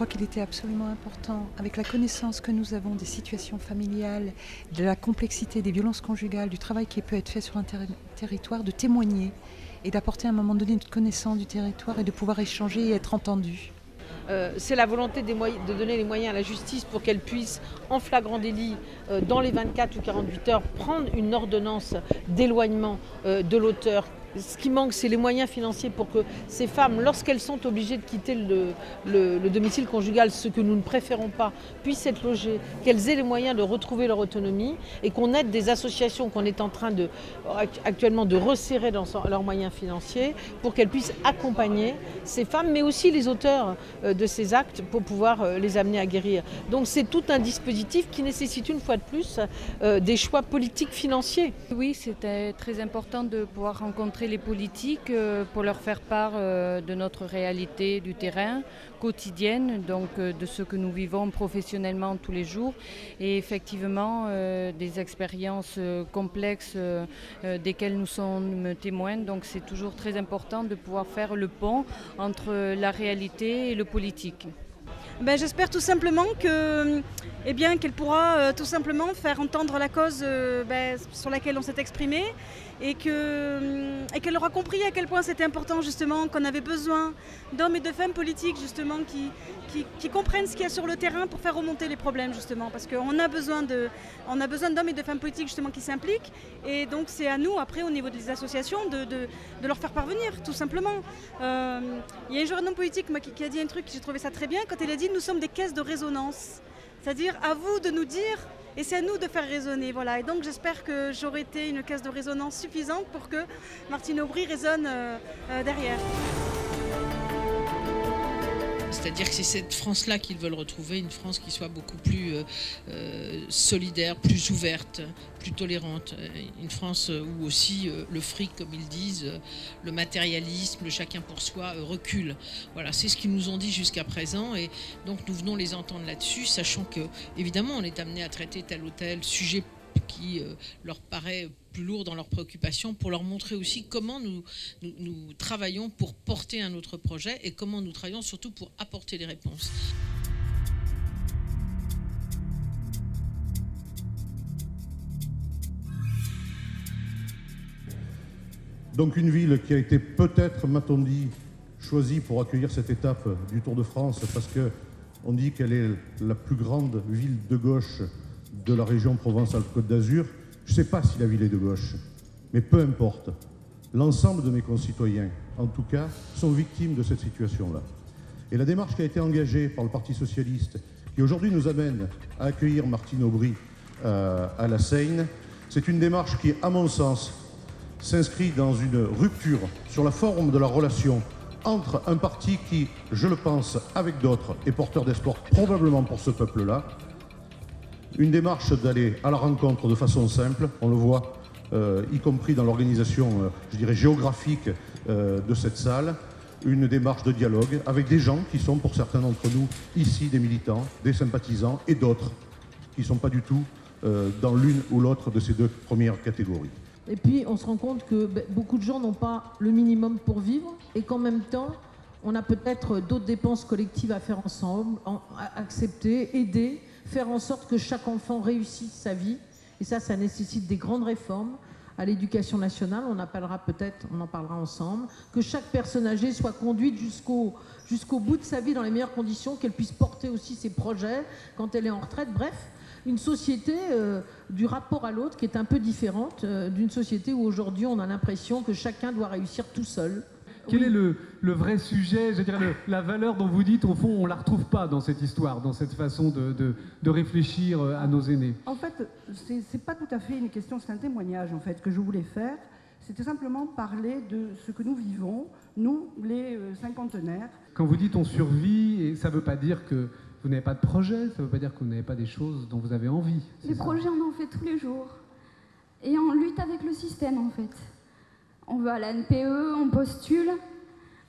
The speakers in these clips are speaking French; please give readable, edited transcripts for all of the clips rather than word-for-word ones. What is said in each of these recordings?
crois qu'il était absolument important, avec la connaissance que nous avons des situations familiales, de la complexité des violences conjugales, du travail qui peut être fait sur un territoire, de témoigner et d'apporter à un moment donné une connaissance du territoire et de pouvoir échanger et être entendu. C'est la volonté de donner les moyens à la justice pour qu'elle puisse, en flagrant délit, dans les 24 ou 48 heures, prendre une ordonnance d'éloignement de l'auteur. Ce qui manque, c'est les moyens financiers pour que ces femmes, lorsqu'elles sont obligées de quitter le domicile conjugal, ce que nous ne préférons pas, puissent être logées, qu'elles aient les moyens de retrouver leur autonomie et qu'on aide des associations qu'on est en train actuellement de resserrer dans leurs moyens financiers pour qu'elles puissent accompagner ces femmes, mais aussi les auteurs de ces actes pour pouvoir les amener à guérir. Donc c'est tout un dispositif qui nécessite une fois de plus des choix politiques financiers. Oui, c'était très important de pouvoir rencontrer les politiques pour leur faire part de notre réalité du terrain quotidienne, donc de ce que nous vivons professionnellement tous les jours et effectivement des expériences complexes desquelles nous sommes témoins. Donc c'est toujours très important de pouvoir faire le pont entre la réalité et le politique. J'espère tout simplement qu'elle pourra tout simplement faire entendre la cause sur laquelle on s'est exprimé et qu'elle aura compris à quel point c'était important justement qu'on avait besoin d'hommes et de femmes politiques justement qui comprennent ce qu'il y a sur le terrain pour faire remonter les problèmes justement parce qu'on a besoin d'hommes et de femmes politiques justement qui s'impliquent et donc c'est à nous après au niveau des associations de leur faire parvenir tout simplement. Il y a un jeune homme politique qui a dit un truc, j'ai trouvé ça très bien quand il a dit nous sommes des caisses de résonance, c'est-à-dire à vous de nous dire et c'est à nous de faire résonner. Voilà. Et donc j'espère que j'aurai été une caisse de résonance suffisante pour que Martine Aubry résonne derrière. C'est-à-dire que c'est cette France-là qu'ils veulent retrouver, une France qui soit beaucoup plus solidaire, plus ouverte, plus tolérante. Une France où aussi le fric, comme ils disent, le matérialisme, le chacun pour soi recule. Voilà, c'est ce qu'ils nous ont dit jusqu'à présent et donc nous venons les entendre là-dessus, sachant que évidemment on est amené à traiter tel ou tel sujet qui leur paraît plus lourd dans leurs préoccupations, pour leur montrer aussi comment nous travaillons pour porter un autre projet et comment nous travaillons surtout pour apporter des réponses. Donc une ville qui a été peut-être, m'a-t-on dit, choisie pour accueillir cette étape du Tour de France parce qu'on dit qu'elle est la plus grande ville de gauche de la région Provence-Alpes-Côte d'Azur. Je ne sais pas si la ville est de gauche, mais peu importe. L'ensemble de mes concitoyens, en tout cas, sont victimes de cette situation-là. Et la démarche qui a été engagée par le Parti socialiste, qui aujourd'hui nous amène à accueillir Martine Aubry à la Seine, c'est une démarche qui, à mon sens, s'inscrit dans une rupture sur la forme de la relation entre un parti qui, je le pense, avec d'autres, est porteur d'espoir probablement pour ce peuple-là. Une démarche d'aller à la rencontre de façon simple, on le voit, y compris dans l'organisation, je dirais, géographique de cette salle. Une démarche de dialogue avec des gens qui sont, pour certains d'entre nous, ici, des militants, des sympathisants, et d'autres qui ne sont pas du tout dans l'une ou l'autre de ces deux premières catégories. Et puis, on se rend compte que beaucoup de gens n'ont pas le minimum pour vivre et qu'en même temps, on a peut-être d'autres dépenses collectives à faire ensemble, à accepter, aider, faire en sorte que chaque enfant réussisse sa vie. Et ça nécessite des grandes réformes. À l'éducation nationale, on en parlera ensemble, que chaque personne âgée soit conduite jusqu'au bout de sa vie dans les meilleures conditions, qu'elle puisse porter aussi ses projets quand elle est en retraite. Bref, une société du rapport à l'autre qui est un peu différente d'une société où aujourd'hui on a l'impression que chacun doit réussir tout seul. Quel est le vrai sujet, je dirais la valeur dont vous dites, au fond, on ne la retrouve pas dans cette histoire, dans cette façon de réfléchir à nos aînés? En fait, c'est pas tout à fait une question, c'est un témoignage en fait que je voulais faire. C'était simplement parler de ce que nous vivons, nous, les cinquantenaires. Quand vous dites on survit, et ça ne veut pas dire que vous n'avez pas de projet, ça ne veut pas dire que vous n'avez pas des choses dont vous avez envie. Les projets, on en fait tous les jours. Et on lutte avec le système, en fait. On va à la NPE, on postule,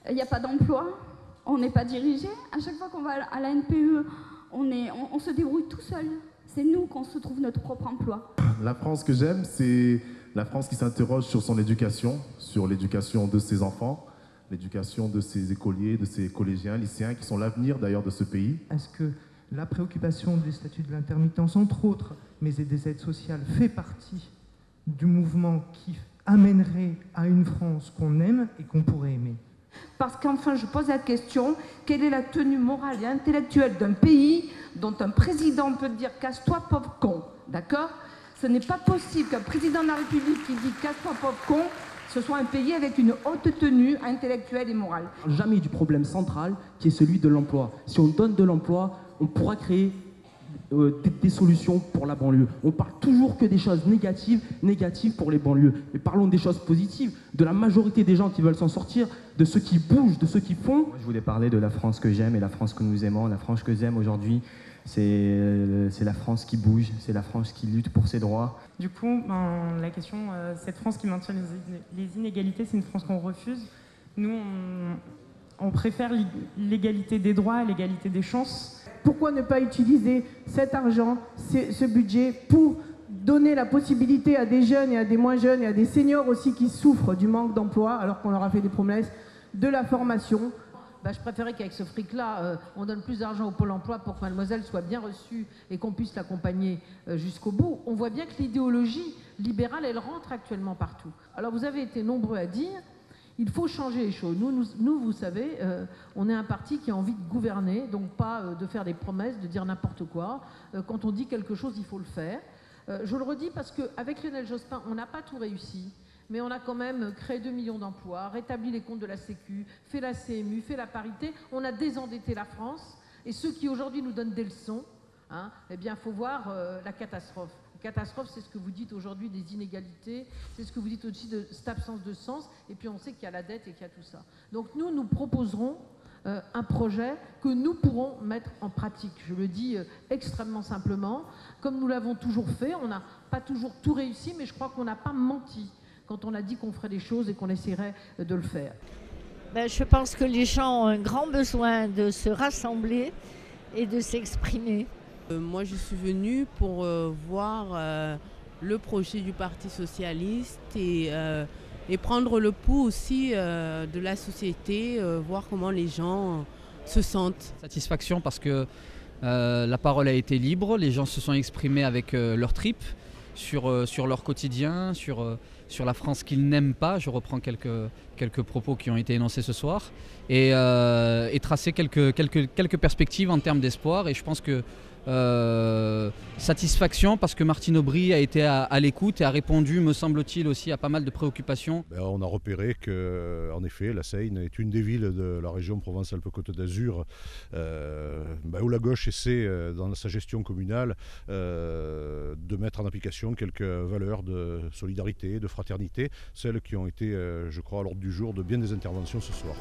il n'y a pas d'emploi, on n'est pas dirigé. À chaque fois qu'on va à la NPE, on se débrouille tout seul. C'est nous qu'on se trouve notre propre emploi. La France que j'aime, c'est la France qui s'interroge sur son éducation, sur l'éducation de ses enfants, l'éducation de ces écoliers, de ces collégiens, lycéens, qui sont l'avenir d'ailleurs de ce pays. Est-ce que la préoccupation du statut de l'intermittence, entre autres, mais et des aides sociales, fait partie du mouvement qui amènerait à une France qu'on aime et qu'on pourrait aimer? Parce qu'enfin, je pose la question, quelle est la tenue morale et intellectuelle d'un pays dont un président peut dire « casse-toi, pauvre con », d'accord? Ce n'est pas possible qu'un président de la République qui dit « casse-toi, pauvre con », ce soit un pays avec une haute tenue intellectuelle et morale. Jamais du problème central qui est celui de l'emploi. Si on donne de l'emploi, on pourra créer des solutions pour la banlieue. On parle toujours que des choses négatives pour les banlieues. Mais parlons des choses positives, de la majorité des gens qui veulent s'en sortir, de ceux qui bougent, de ceux qui font. Moi, je voulais parler de la France que j'aime et la France que nous aimons. La France que j'aime aujourd'hui, c'est la France qui bouge, c'est la France qui lutte pour ses droits. Du coup, la question, cette France qui maintient les inégalités, c'est une France qu'on refuse. Nous, on préfère l'égalité des droits à l'égalité des chances. Pourquoi ne pas utiliser cet argent, ce budget, pour donner la possibilité à des jeunes et à des moins jeunes et à des seniors aussi qui souffrent du manque d'emploi, alors qu'on leur a fait des promesses, de la formation? Je préférais qu'avec ce fric-là, on donne plus d'argent au Pôle emploi pour que mademoiselle soit bien reçue et qu'on puisse l'accompagner jusqu'au bout. On voit bien que l'idéologie libérale, elle rentre actuellement partout. Alors vous avez été nombreux à dire, il faut changer les choses. Nous vous savez, on est un parti qui a envie de gouverner, donc pas de faire des promesses, de dire n'importe quoi. Quand on dit quelque chose, il faut le faire. Je le redis parce qu'avec Lionel Jospin, on n'a pas tout réussi. Mais on a quand même créé 2 millions d'emplois, rétabli les comptes de la Sécu, fait la CMU, fait la parité. On a désendetté la France. Et ceux qui aujourd'hui nous donnent des leçons, eh bien, il faut voir la catastrophe. La catastrophe, c'est ce que vous dites aujourd'hui des inégalités, c'est ce que vous dites aussi de cette absence de sens. Et puis on sait qu'il y a la dette et qu'il y a tout ça. Donc nous proposerons un projet que nous pourrons mettre en pratique. Je le dis extrêmement simplement. Comme nous l'avons toujours fait, on n'a pas toujours tout réussi, mais je crois qu'on n'a pas menti quand on a dit qu'on ferait des choses et qu'on essaierait de le faire. Je pense que les gens ont un grand besoin de se rassembler et de s'exprimer. Moi, je suis venue pour voir le projet du Parti socialiste et prendre le pouls aussi de la société, voir comment les gens se sentent. Satisfaction parce que la parole a été libre, les gens se sont exprimés avec leurs tripes sur leur quotidien, sur la France qu'ils n'aiment pas. Je reprends quelques propos qui ont été énoncés ce soir et tracer quelques perspectives en termes d'espoir. Et je pense que satisfaction parce que Martine Aubry a été à l'écoute et a répondu, me semble-t-il, aussi à pas mal de préoccupations. On a repéré qu'en effet, la Seine est une des villes de la région Provence-Alpes-Côte d'Azur où la gauche essaie, dans sa gestion communale, de mettre en application quelques valeurs de solidarité, de fraternité, celles qui ont été, je crois, à l'ordre du jour de bien des interventions ce soir.